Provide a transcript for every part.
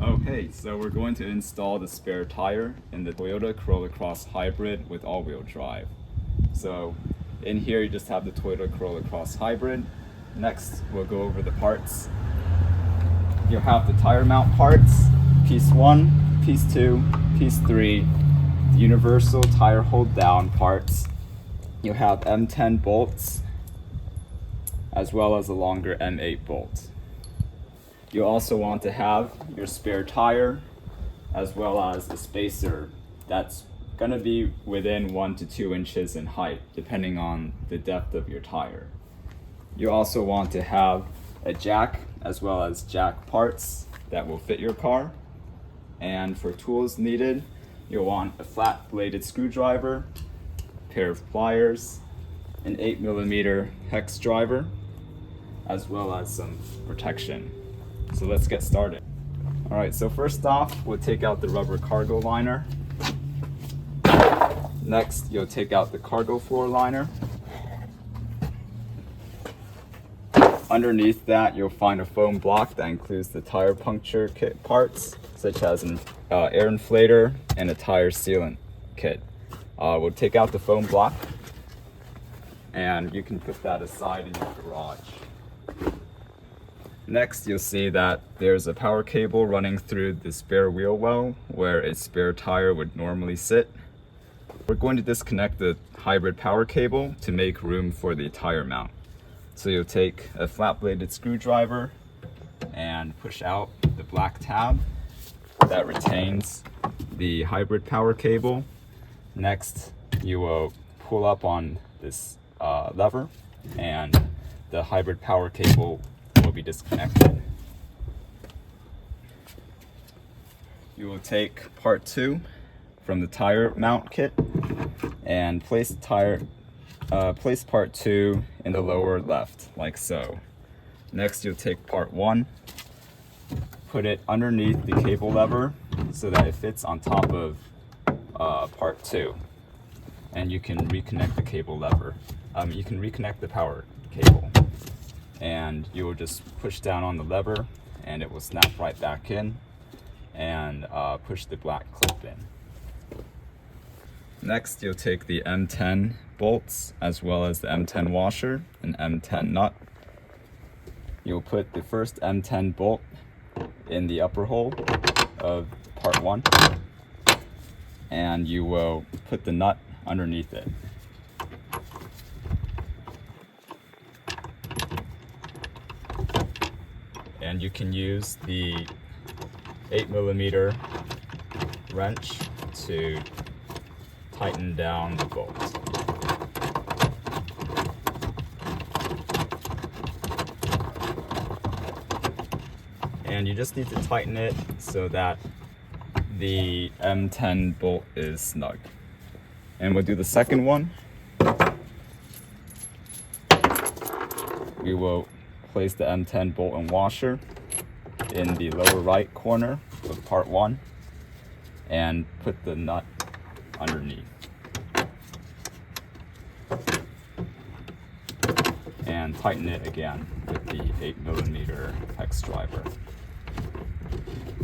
Okay, so we're going to install the spare tire in the Toyota Corolla Cross Hybrid with all-wheel drive. So in here you just have the Toyota Corolla Cross Hybrid. Next we'll go over the parts. You'll have the tire mount parts, piece 1, piece 2, piece 3, the universal tire hold down parts. You'll have M10 bolts as well as a longer M8 bolt. You also want to have your spare tire as well as a spacer that's going to be within 1 to 2 inches in height depending on the depth of your tire. You also want to have a jack as well as jack parts that will fit your car. And for tools needed, you'll want a flat bladed screwdriver, a pair of pliers, an 8mm hex driver, as well as some protection. So let's get started. Alright, so first off, we'll take out the rubber cargo liner. Next, you'll take out the cargo floor liner. Underneath that, you'll find a foam block that includes the tire puncture kit parts, such as an air inflator and a tire sealant kit. We'll take out the foam block, and you can put that aside in your garage. Next, you'll see that there's a power cable running through the spare wheel well where a spare tire would normally sit. We're going to disconnect the hybrid power cable to make room for the tire mount. So you'll take a flat bladed screwdriver and push out the black tab that retains the hybrid power cable. Next, you will pull up on this lever and the hybrid power cable will be disconnected. You will take part 2 from the tire mount kit and place part 2 in the lower left, like so. Next, you'll take part 1, put it underneath the cable lever so that it fits on top of part 2, and you can reconnect the cable lever. You can reconnect the power cable, and you will just push down on the lever and it will snap right back in, and push the black clip in. Next, you'll take the M10 bolts as well as the M10 washer and M10 nut. You'll put the first M10 bolt in the upper hole of part 1, and you will put the nut underneath it. And you can use the 8mm wrench to tighten down the bolt. And you just need to tighten it so that the M10 bolt is snug. And we'll do the second one. We will place the M10 bolt and washer in the lower right corner of part 1 and put the nut underneath. And tighten it again with the 8mm hex driver.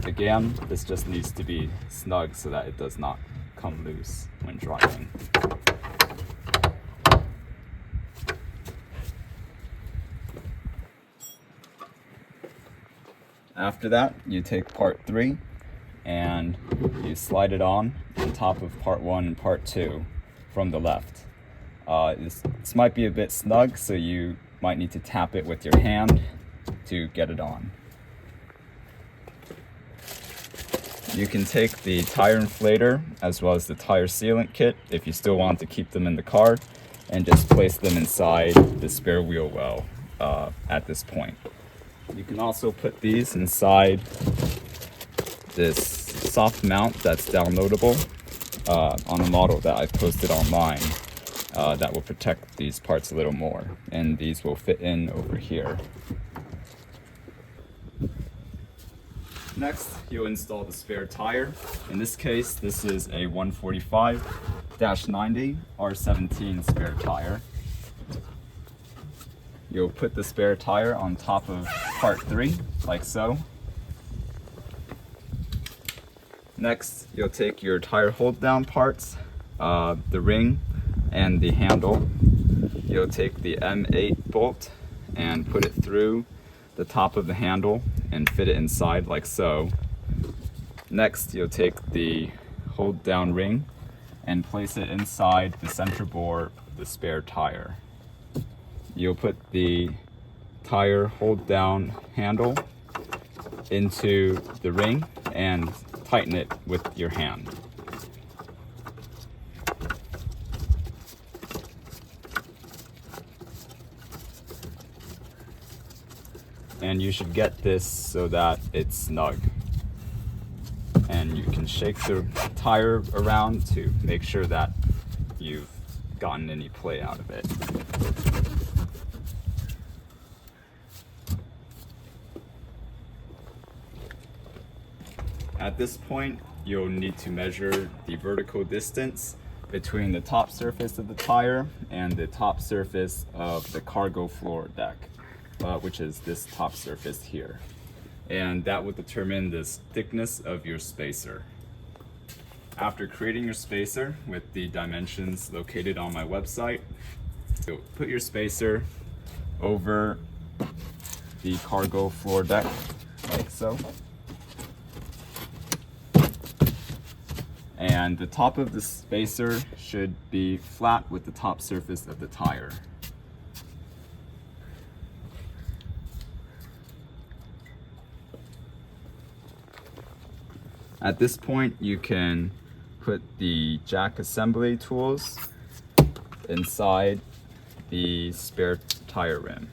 Again, this just needs to be snug so that it does not come loose when driving. After that, you take part 3 and you slide it on top of part 1 and part 2 from the left. This might be a bit snug, so you might need to tap it with your hand to get it on. You can take the tire inflator as well as the tire sealant kit if you still want to keep them in the car, and just place them inside the spare wheel well at this point. You can also put these inside this soft mount that's downloadable on a model that I've posted online that will protect these parts a little more, and these will fit in over here. Next, you'll install the spare tire. In this case, this is a 145-90 R17 spare tire. You'll put the spare tire on top of part 3, like so. Next, you'll take your tire hold down parts, the ring and the handle. You'll take the M8 bolt and put it through the top of the handle and fit it inside like so. Next, you'll take the hold down ring and place it inside the center bore of the spare tire. You'll put the tire hold down handle into the ring and tighten it with your hand. And you should get this so that it's snug. And you can shake the tire around to make sure that you've gotten any play out of it. At this point, you'll need to measure the vertical distance between the top surface of the tire and the top surface of the cargo floor deck, which is this top surface here. And that will determine the thickness of your spacer. After creating your spacer with the dimensions located on my website, you'll put your spacer over the cargo floor deck like so. And the top of the spacer should be flat with the top surface of the tire. At this point, you can put the jack assembly tools inside the spare tire rim.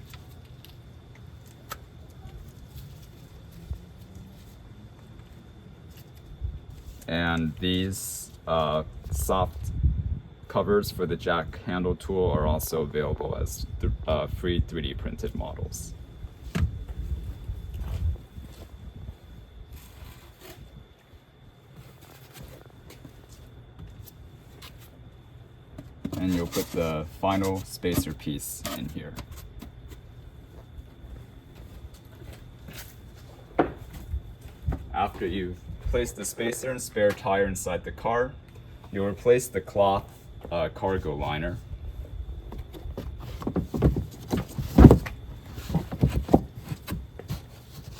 And these soft covers for the jack handle tool are also available as free 3D printed models. And you'll put the final spacer piece in here. After you've placed the spacer and spare tire inside the car, you'll replace the cloth cargo liner.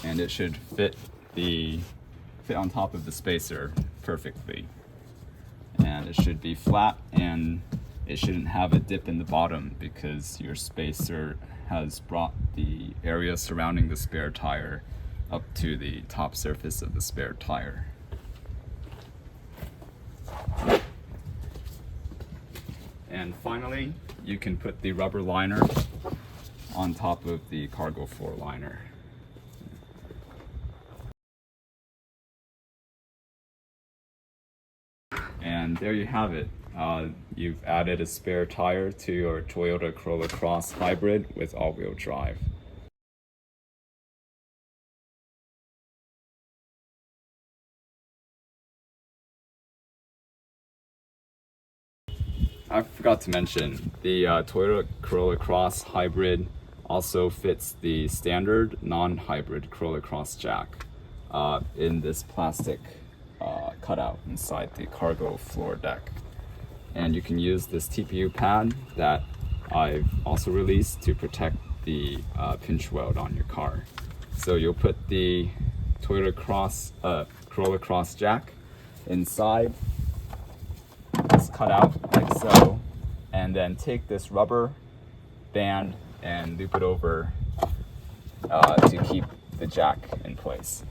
And it should fit on top of the spacer perfectly. And it should be flat, and it shouldn't have a dip in the bottom because your spacer has brought the area surrounding the spare tire up to the top surface of the spare tire. And finally, you can put the rubber liner on top of the cargo floor liner. And there you have it. You've added a spare tire to your Toyota Corolla Cross Hybrid with all-wheel drive. I forgot to mention, the Toyota Corolla Cross Hybrid also fits the standard non-hybrid Corolla Cross jack in this plastic cutout inside the cargo floor deck. And you can use this TPU pad that I've also released to protect the pinch weld on your car. So you'll put the Toyota Corolla Cross jack inside this cutout like so, and then take this rubber band and loop it over to keep the jack in place.